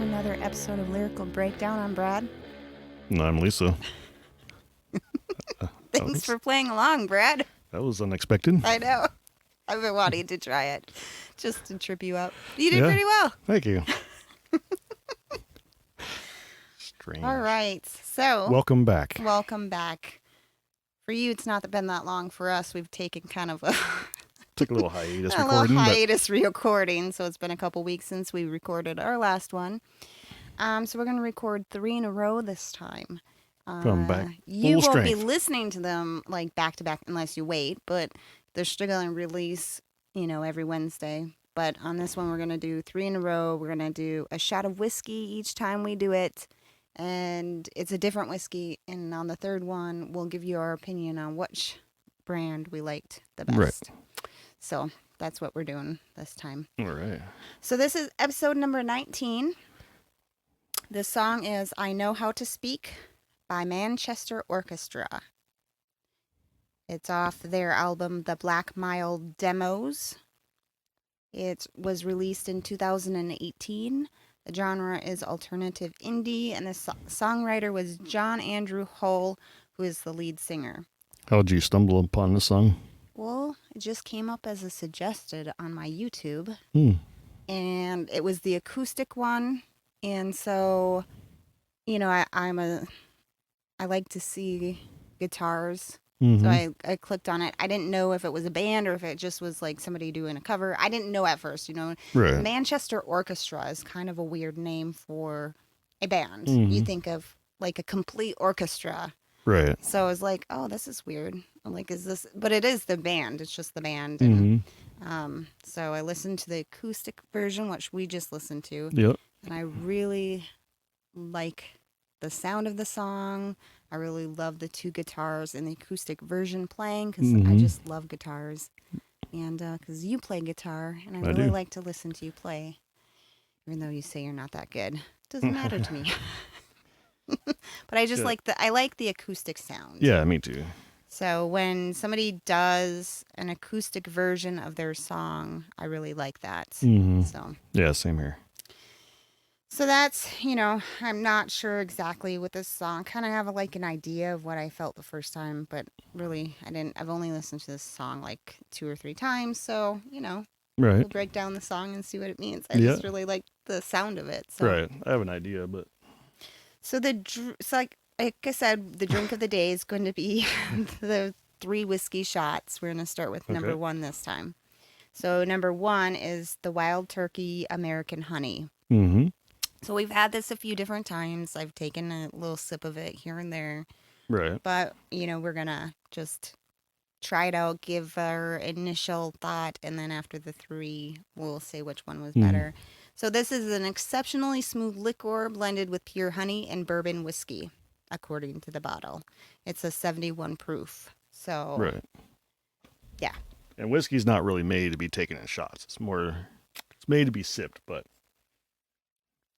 another episode of Lyrical Breakdown. I'm Brad. And I'm Lisa. Thanks for playing along, Brad. That was unexpected. I know. I've been wanting to try it just to trip you up. You did pretty well. Thank you. Strange. All right. So, welcome back. Welcome back. For you, it's not been that long. For us, we've taken kind of a Took a little hiatus a recording. little hiatus recording. So it's been a couple weeks since we recorded our last one. So we're going to record 3 in a row this time. Come back. You Full won't be strength. listening to them like back to back unless you wait, but they're still going to release, every Wednesday. But on this one, we're going to do 3 in a row. We're going to do a shot of whiskey each time we do it. And it's a different whiskey. And on the third one, we'll give you our opinion on which brand we liked the best. Right. So that's what we're doing this time. All right. So this is episode number 19. The song is I Know How to Speak by Manchester Orchestra. It's off their album, The Black Mile Demos. It was released in 2018. The genre is alternative indie, and the songwriter was John Andrew Hull, who is the lead singer. How'd you stumble upon this song? Well, it just came up as a suggested on my YouTube, Hmm. and it was the acoustic one. And so, I like to see guitars. Mm-hmm. So I clicked on it. I didn't know if it was a band or if it just was like somebody doing a cover. I didn't know at first, Right. Manchester Orchestra is kind of a weird name for a band. Mhm. You think of like a complete orchestra. Right. So I was like, oh, this is weird. I'm like, is this? But it is the band. It's just the band. Mm-hmm. And, so I listened to the acoustic version, which we just listened to. Yep. And I really like the sound of the song. I really love the 2 guitars in the acoustic version playing because I Mhm. just love guitars. And because you play guitar, and I really do. like to listen to you play, even though you say you're not that good. Doesn't matter to me. But I just Yeah. I like the acoustic sound. Yeah, me too. So when somebody does an acoustic version of their song, I really like that. Mm-hmm. So Yeah, same here. that's, I'm not sure exactly with this song. Kind of have an idea of what I felt the first time, but really I've only listened to this song like 2 or 3 times. So, Right. we'll break down the song and see what it means. I Yeah. just really like the sound of it. So. Right. I have an idea, but So like I said, the drink of the day is going to be the 3 whiskey shots. We're going to start with number 1 this time. So number 1 is the Wild Turkey American Honey. mm-hmm. So we've had this a few different times. I've taken a little sip of it here and there. Right. But, we're going to just try it out, give our initial thought, and then after the 3, we'll say which one was better. So this is an exceptionally smooth liqueur blended with pure honey and bourbon whiskey, according to the bottle. It's a 71 proof. So, Right. yeah. And whiskey's not really made to be taken in shots. It's made to be sipped, but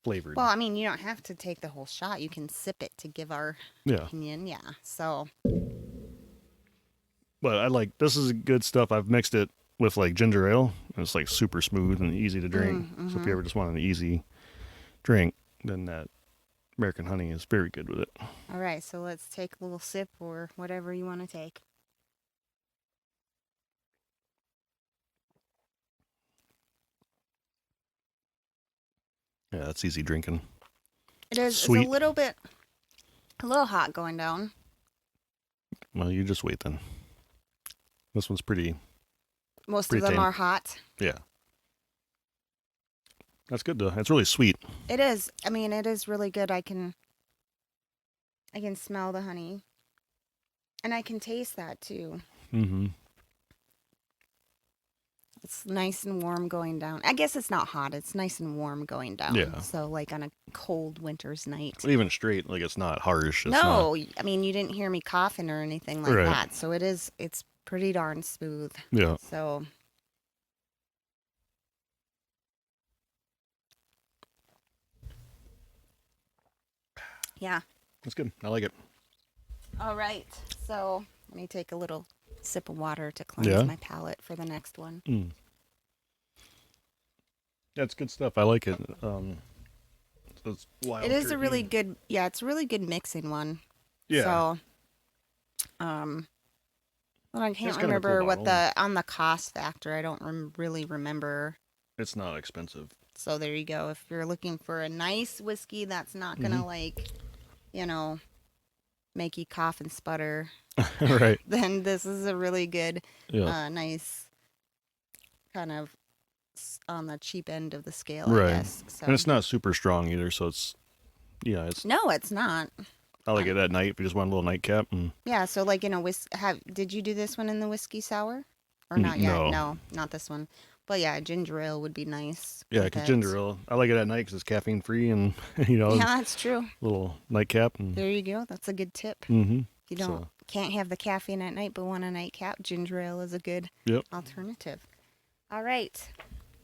flavored. Well, you don't have to take the whole shot. You can sip it to give our opinion. Yeah. So. But this is good stuff. I've mixed it with ginger ale. And it's super smooth and easy to drink. Mm-hmm. So if you ever just want an easy drink, then that American honey is very good with it. All right. So let's take a little sip or whatever you want to take. Yeah, that's easy drinking. It is. Sweet. It's a little hot going down. Well, you just wait then. This one's pretty. Most Pretty of them tame. are hot. Yeah. That's good though. It's really sweet. It is. It is really good. I can smell the honey. And I can taste that too. Mm-hmm. It's nice and warm going down. I guess it's not hot. It's nice and warm going down. Yeah. So on a cold winter's night. But even straight, it's not harsh. It's No, you didn't hear me coughing or anything like Right. that. So it's pretty darn smooth. Yeah. So yeah. That's good. I like it. All right. So let me take a little sip of water to cleanse Yeah. my palate for the next one. That's good stuff. I like it. It's wild. It is turkey. a really good, yeah, it's a really good mixing one. Yeah. So, well, I can't It's kind of a cool remember what bottle. on the cost factor. I don't really remember. It's not expensive. So there you go. If you're looking for a nice whiskey that's not Mm-hmm. gonna like, you know, make you cough and sputter, Right. then this is a really good, Yeah. nice kind of on the cheap end of the scale, I Right. guess. So And it's not super strong either, so it's it's no, it's not. I like it at night if you just want a little nightcap. And Yeah, so like did you do this one in the whiskey sour? Or not yet? no. No, not this one. But yeah, ginger ale would be nice Yeah, with because it. ginger ale. I like it at night because it's caffeine free and Yeah, that's true. little nightcap. And There you go. That's a good tip. mm-hmm. If you can't have the caffeine at night but want a nightcap, ginger ale is a good Yep. alternative. All right.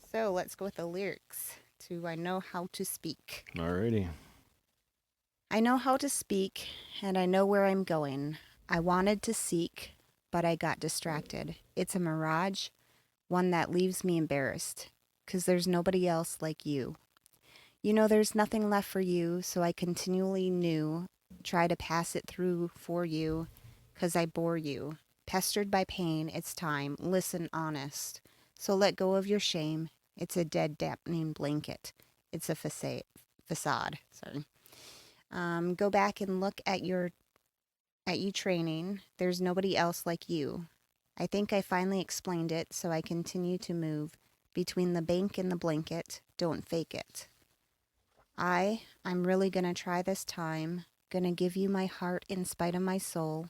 So let's go with the lyrics to I Know How to Speak. Alrighty. I know how to speak, and I know where I'm going. I wanted to seek, but I got distracted. It's a mirage, one that leaves me embarrassed, 'cause there's nobody else like you. You know there's nothing left for you, so I continually try to pass it through for you, 'cause I bore you. Pestered by pain, it's time. Listen, honest. So let go of your shame. It's a dead, dampening blanket. It's a facade. Sorry. Go back and look at you training. There's nobody else like you. I think I finally explained it, so I continue to move between the bank and the blanket. Don't fake it. I'm really gonna try this time. Gonna give you my heart in spite of my soul.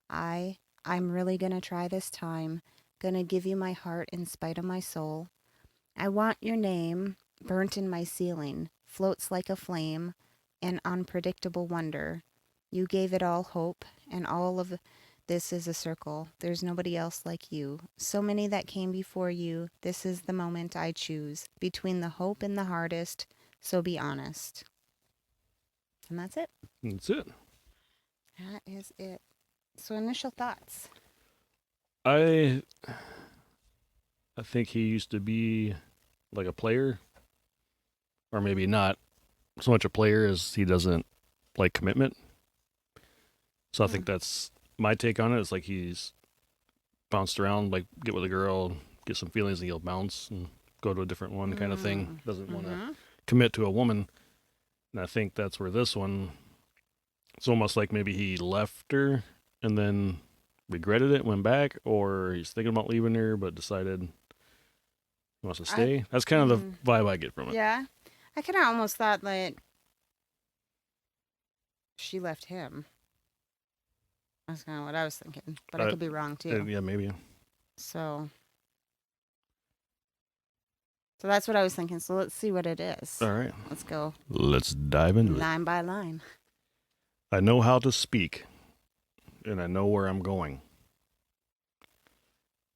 I'm really gonna try this time. Gonna give you my heart in spite of my soul. I want your name burnt in my ceiling, floats like a flame, an unpredictable wonder. You gave it all hope, and all of this is a circle. There's nobody else like you. So many that came before you. This is the moment I choose. Between the hope and the hardest, so be honest. And that's it. That's it. That is it. So initial thoughts. I think he used to be like a player, or maybe not so much a player as he doesn't like commitment. So I think that's my take on it. It's like he's bounced around, like get with a girl, get some feelings, and he'll bounce and go to a different one kind of thing. Doesn't want to commit to a woman. And I think that's where this one, it's almost like maybe he left her and then regretted it, went back, or he's thinking about leaving her but decided he wants to stay. That's kind of the vibe I get from it. Yeah. I kind of almost thought that she left him. That's kind of what I was thinking, but I could be wrong too. Yeah, maybe. So that's what I was thinking. So let's see what it is. All right. Let's go. Let's dive into it. Line by line. I know how to speak, and I know where I'm going.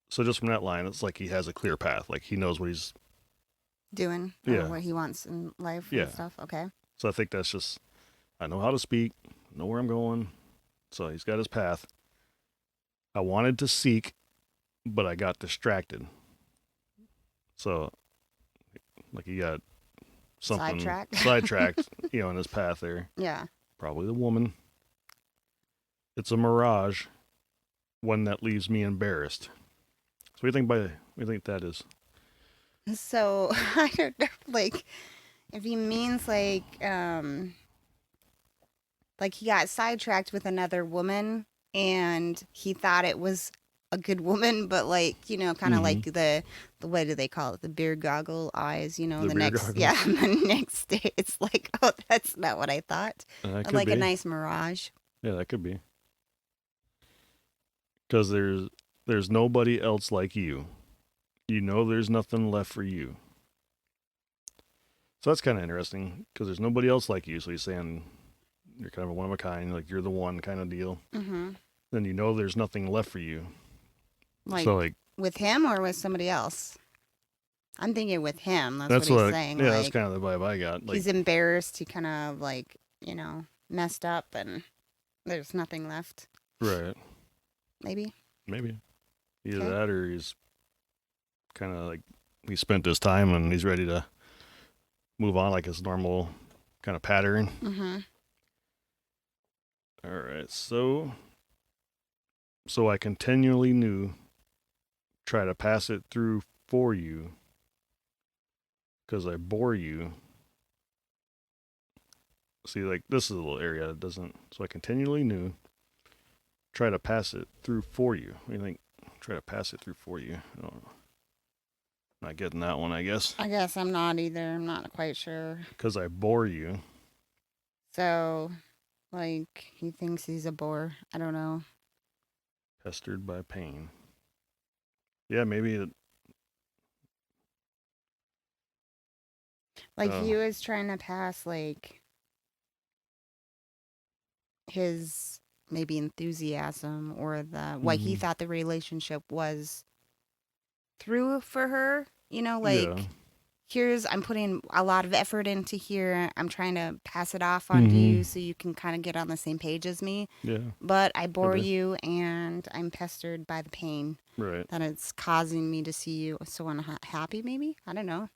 So just from that line, it's like he has a clear path. Like he knows what he's doing, what he wants in life and stuff. Okay. So I think that's just, I know how to speak, know where I'm going. So he's got his path. I wanted to seek, but I got distracted. So, like he got something sidetracked, in his path there. Yeah. Probably the woman. It's a mirage, one that leaves me embarrassed. So what do you think that is? So I don't know, like if he means like he got sidetracked with another woman and he thought it was a good woman, but like, kind of like the what do they call it? The beer goggle eyes, the next goggles. Yeah, the next day it's like, oh, that's not what I thought. Like a nice mirage. Yeah, that could be. Because there's nobody else like you. You know there's nothing left for you. So that's kind of interesting because there's nobody else like you. So he's saying you're kind of a one of a kind, like you're the one kind of deal. Mm-hmm. Then you know there's nothing left for you. Like with him or with somebody else? I'm thinking with him. That's what he's saying. Yeah, like, that's kind of the vibe I got. Like, he's embarrassed. He kind of messed up and there's nothing left. Right. Maybe. Either that or he's kind of like he spent his time and he's ready to move on like his normal kind of pattern. Mm-hmm. All right, so I continually knew, try to pass it through for you, because I bore you. See, like this is a little area that doesn't. So I continually knew, try to pass it through for you. What do you think? Try to pass it through for you. I don't know. Not getting that one, I guess. I guess I'm not either. I'm not quite sure. Because I bore you. So, like, he thinks he's a bore. I don't know. Pestered by pain. Yeah, maybe it. Like, he was trying to pass, like, his maybe enthusiasm or what he thought the relationship was through for her. You know, like, I'm putting a lot of effort into here. I'm trying to pass it off onto you so you can kind of get on the same page as me. Yeah. But I bore you and I'm pestered by the pain. Right. That it's causing me to see you so unhappy, maybe? I don't know.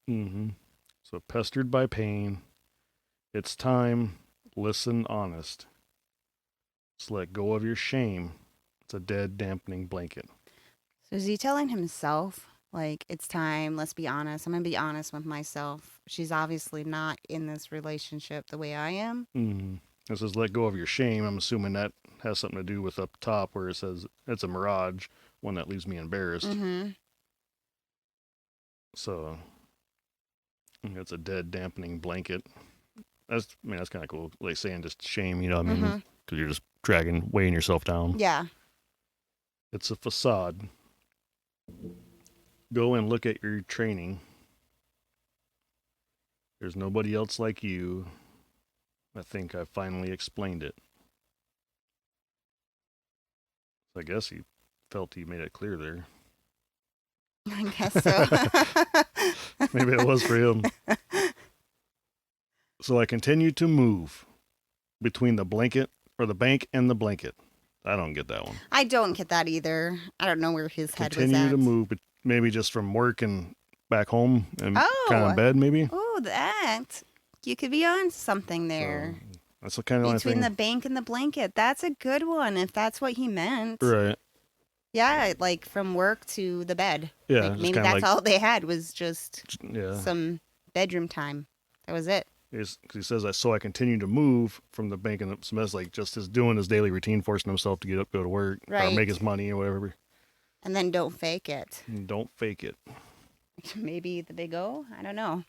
So pestered by pain. It's time. Listen honest. Just let go of your shame. It's a dead, dampening blanket. So is he telling himself, like, it's time, let's be honest. I'm going to be honest with myself. She's obviously not in this relationship the way I am. It says let go of your shame. I'm assuming that has something to do with up top where it says it's a mirage, one that leaves me embarrassed. So it's a dead, dampening blanket. That's kind of cool. Like saying just shame, you know what I mean? Because you're just weighing yourself down. Yeah. It's a facade. Go and look at your training. There's nobody else like you. I think I finally explained it. So I guess he felt he made it clear there. I guess so. Maybe it was for him. So I continued to move between the blanket or the bank and the blanket. I don't get that one. I don't get that either. I don't know where his head was at. Continue to move, but maybe just from work and back home and kind of in bed, maybe. Oh, that. You could be on something there. So that's kind of between the bank and the blanket. That's a good one if that's what he meant. Right. Yeah, like from work to the bed. Yeah. Like maybe that's all they had was just some bedroom time. That was it. Because he says, so I continue to move from the bank, and so that's like just his doing his daily routine, forcing himself to get up, go to work, or make his money or whatever. And then don't fake it. Don't fake it. Maybe the big O? I don't know.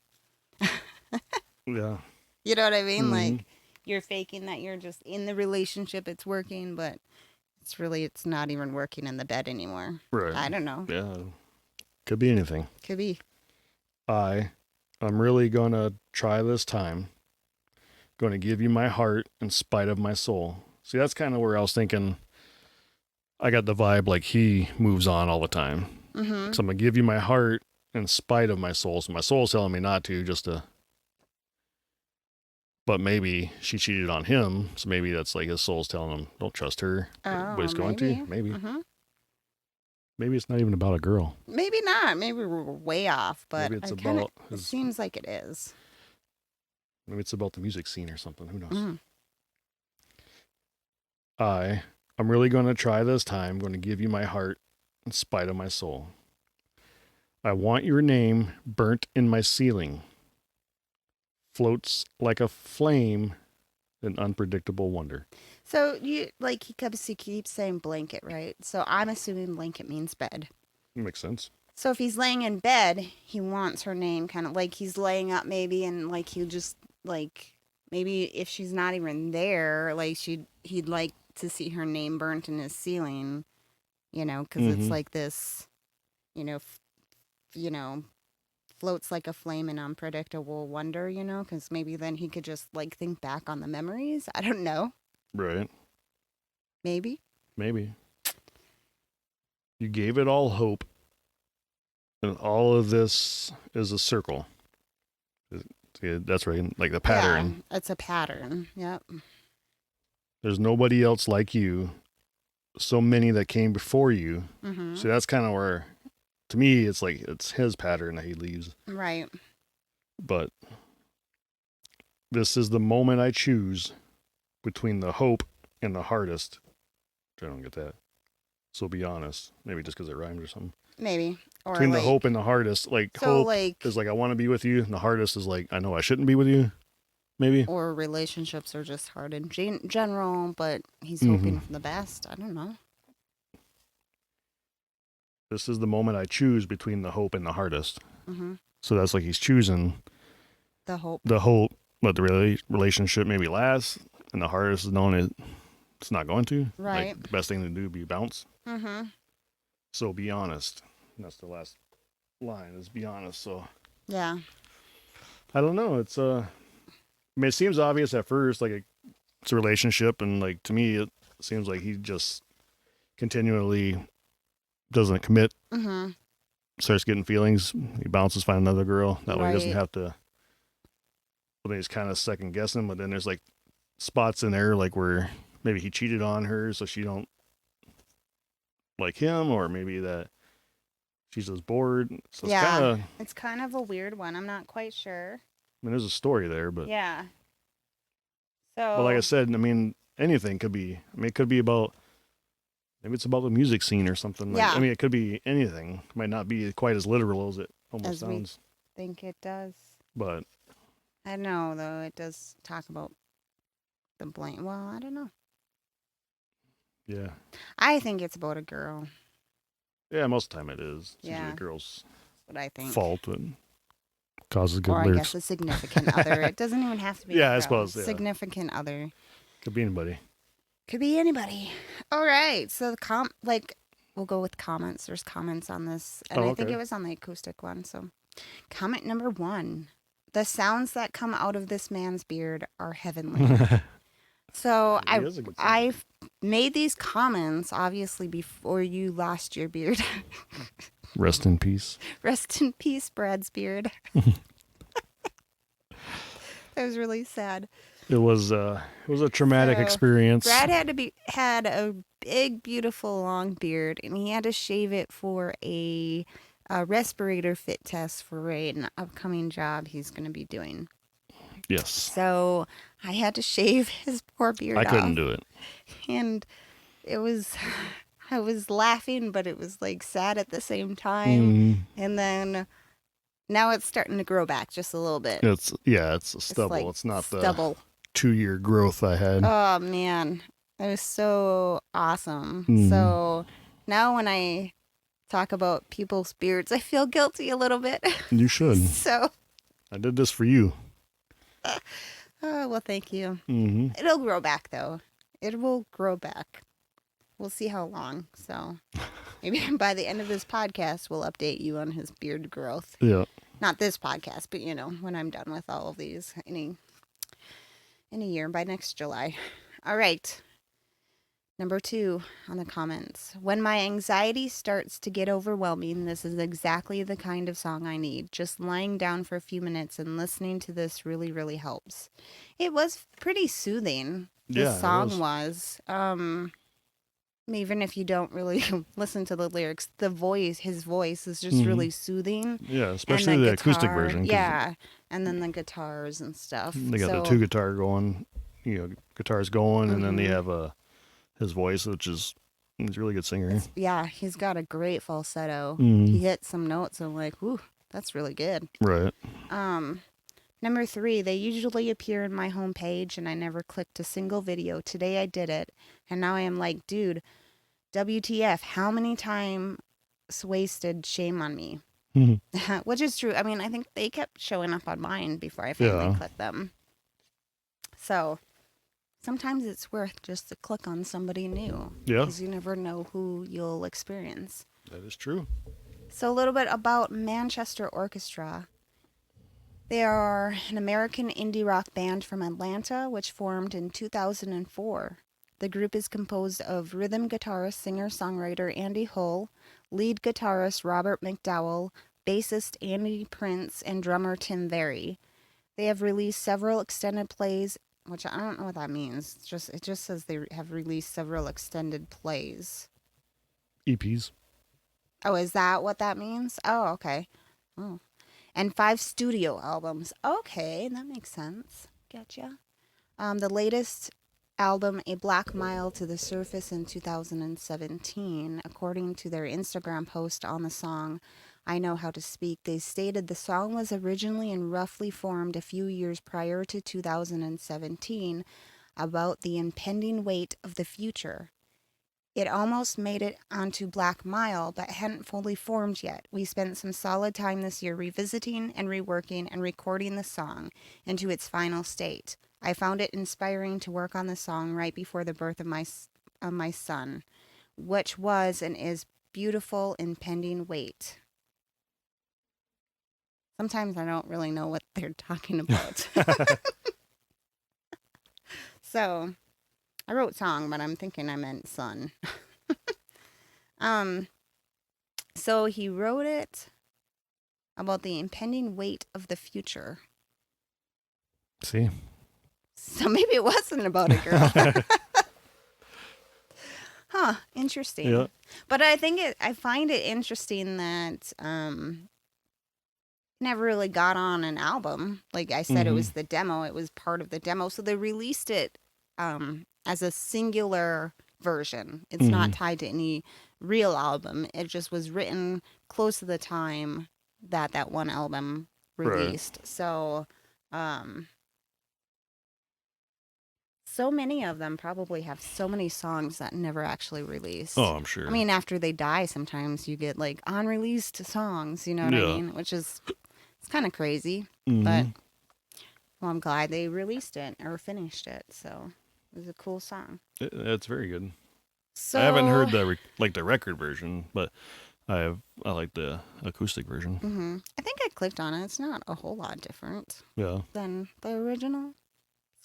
Yeah. You know what I mean? Like you're faking that you're just in the relationship, it's working, but it's not even working in the bed anymore. Right. I don't know. Yeah. Could be anything. Could be. I'm really going to try this time. Going to give you my heart in spite of my soul. See, that's kind of where I was thinking. I got the vibe like he moves on all the time. So I'm going to give you my heart in spite of my soul. So my soul's telling me not to, just to. But maybe she cheated on him. So maybe that's like his soul's telling him, don't trust her. But he's going to. Maybe. Maybe it's not even about a girl. Maybe not. Maybe we're way off, but maybe it's it seems like it is. Maybe it's about the music scene or something. Who knows? I'm really going to try this time. I'm going to give you my heart in spite of my soul. I want your name burnt in my ceiling. Floats like a flame in unpredictable wonder. So he keeps saying blanket, right? So I'm assuming blanket means bed. Makes sense. So if he's laying in bed, he wants her name kind of like he's laying up maybe, and like he'll just like maybe if she's not even there, like he'd like to see her name burnt in his ceiling, you know, because it's like this, floats like a flame in unpredictable wonder, you know, because maybe then he could just like think back on the memories. I don't know. Right. Maybe. You gave it all hope, and all of this is a circle. That's right, like the pattern. Yeah, it's a pattern. Yep. There's nobody else like you. So many that came before you. So that's kind of where, to me, it's like it's his pattern that he leaves. Right. But This is the moment I choose between the hope and the hardest. I don't get that. So be honest. Maybe just because it rhymes or something. Maybe. Or Between like, the hope and the hardest. Like, so hope like, is like, I want to be with you. And the hardest is like, I know I shouldn't be with you. Maybe. or relationships are just hard in general, but he's Mm-hmm. hoping for the best. I don't know. This is the moment I choose between the hope and the hardest. Mm-hmm. So that's like he's choosing The hope. but the relationship maybe lasts, and the hardest is knowing it's not going to. Right. Like, the best thing to do would be bounce. Mm-hmm. So be honest. And that's the last line is be honest. So Yeah. I don't know. It's I mean, it seems obvious at first, like it's a relationship, and like to me, it seems like he just continually doesn't commit. Mm-hmm. Starts getting feelings. He bounces, find another girl. That way, he doesn't Right. have to. But then he's kind of second guessing. But then there's like spots in there, like where maybe he cheated on her, so she don't like him, or maybe that she's just bored. So Yeah. it's kind of. It's kind of a weird one. I'm not quite sure. I mean, there's a story there, but Yeah. So. but like I said, I mean, anything could be. I mean, it could be about. Maybe it's about the music scene or something. Like, Yeah. I mean, it could be anything. It might not be quite as literal as it almost As we- sounds. think it does. But I know, though, it does talk about the blame. Well, I don't know. yeah, I think it's about a girl. yeah, most of the time it is. It's Yeah. usually the girl's What I think. fault and causes good Or I lyrics. guess a significant other. It doesn't even have to be. Yeah, a I girl. suppose, yeah. Significant other. Could be anybody. Could be anybody. All right. So the we'll go with comments. There's comments on this, and I think okay. it was on the acoustic one. So, comment number 1: the sounds that come out of this man's beard are heavenly. So He is a good singer. I've made these comments obviously before you lost your beard. Rest in peace. Rest in peace, Brad's beard. That was really sad. It was a traumatic So, experience. Brad had a big, beautiful long beard, and he had to shave it for a respirator fit test for an upcoming job he's going to be doing. Yes. So I had to shave his poor beard I off. couldn't do it. And it was, I was laughing, but it was like sad at the same time. And then now it's starting to grow back just a little bit. It's a stubble. like It's not the stubble. 2-year growth I had. Oh man, it was so awesome. Mhm. So now when I talk about people's beards, I feel guilty a little bit. You should. So, I did this for you. oh well, thank you. Mm-hmm. It'll grow back though. It will grow back. We'll see how long. So maybe by the end of this podcast, we'll update you on his beard growth. Yeah. Not this podcast, but when I'm done with all of these in a year, by next July. All right. Number 2 on the comments. When my anxiety starts to get overwhelming, this is exactly the kind of song I need. Just lying down for a few minutes and listening to this really, really helps. It was pretty soothing. The Yeah, it song was. Even if you don't really listen to the lyrics, his voice is just really soothing. Yeah, especially the acoustic version. 'Cause Yeah, and then the guitars and stuff. they got the 2 guitar going, guitars going, and then they have his voice, which is he's a really good singer. Yeah, he's got a great falsetto. Mhm. He hit some notes. I'm like, whew, that's really good. Right. Number 3, they usually appear in my homepage, and I never clicked a single video. Today I did it, and now I am like, dude, WTF? How many times wasted? Shame on me. Which is true. I mean, I think they kept showing up on mine before I finally clicked them. So sometimes it's worth just to click on somebody new. Yeah. Because you never know who you'll experience. That is true. So a little bit about Manchester Orchestra. They are an American indie rock band from Atlanta, which formed in 2004. The group is composed of rhythm guitarist, singer-songwriter Andy Hull, lead guitarist Robert McDowell, bassist Andy Prince, and drummer Tim Very. They have released several extended plays, which I don't know what that means. It just says they have released several extended plays. EPs. Oh, is that what that means? Oh, okay. Oh. And 5 studio albums. Okay, that makes sense. Getcha. The latest album, A Black Mile to the Surface in 2017, according to their Instagram post on the song, I Know How to Speak, they stated the song was originally and roughly formed a few years prior to 2017 about the impending weight of the future. It almost made it onto Black Mile, but hadn't fully formed yet. We spent some solid time this year revisiting and reworking and recording the song into its final state. I found it inspiring to work on the song right before the birth of my son, which was and is beautiful impending weight. Sometimes I don't really know what they're talking about. So, I wrote song, but I'm thinking I meant son. So he wrote it about the impending weight of the future. See? So maybe it wasn't about a girl. Huh, interesting. Yeah. But I find it interesting that never really got on an album. Like I said, it was the demo. It was part of the demo. So they released it as a singular version. It's not tied to any real album. It just was written close to the time that one album released. Right. So, so many of them probably have so many songs that never actually released. Oh, I'm sure. I mean, after they die, sometimes you get like unreleased songs, you know what I mean? Which is, it's kind of crazy. But, well, I'm glad they released it or finished it. So it was a cool song. It's very good. So, I haven't heard the record version, but I like the acoustic version. I think I clicked on it. It's not a whole lot different than the original.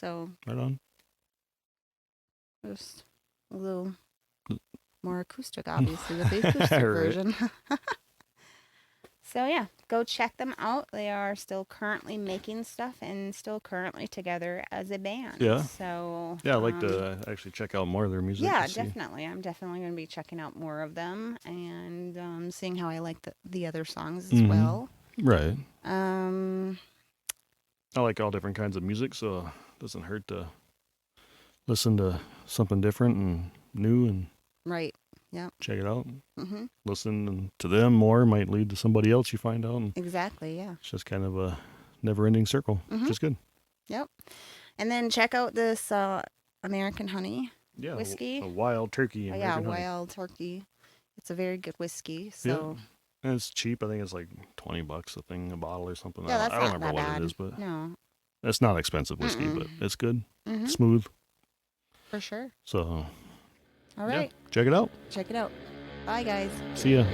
So right on. Just a little more acoustic, obviously, with the acoustic version. So yeah, go check them out. They are still currently making stuff and still currently together as a band. Yeah. So yeah, I'd like to actually check out more of their music. Yeah, definitely. I'm definitely going to be checking out more of them and seeing how I like the other songs as well. Right. I like all different kinds of music, so it doesn't hurt to listen to something different and new and right. Yeah. Check it out. Listen to them more might lead to somebody else you find out. And exactly, yeah. It's just kind of a never-ending circle, which is good. Yep. And then check out this American Honey whiskey. A Wild Turkey. American Honey. Wild Turkey. It's a very good whiskey. So. Yeah. And it's cheap. I think it's like $20 a thing, a bottle or something. Yeah, that's I don't not remember that what bad. it is, but no. It's not expensive whiskey, but it's good. Smooth. For sure. So. All right. Yeah, check it out. Check it out. Bye, guys. See ya.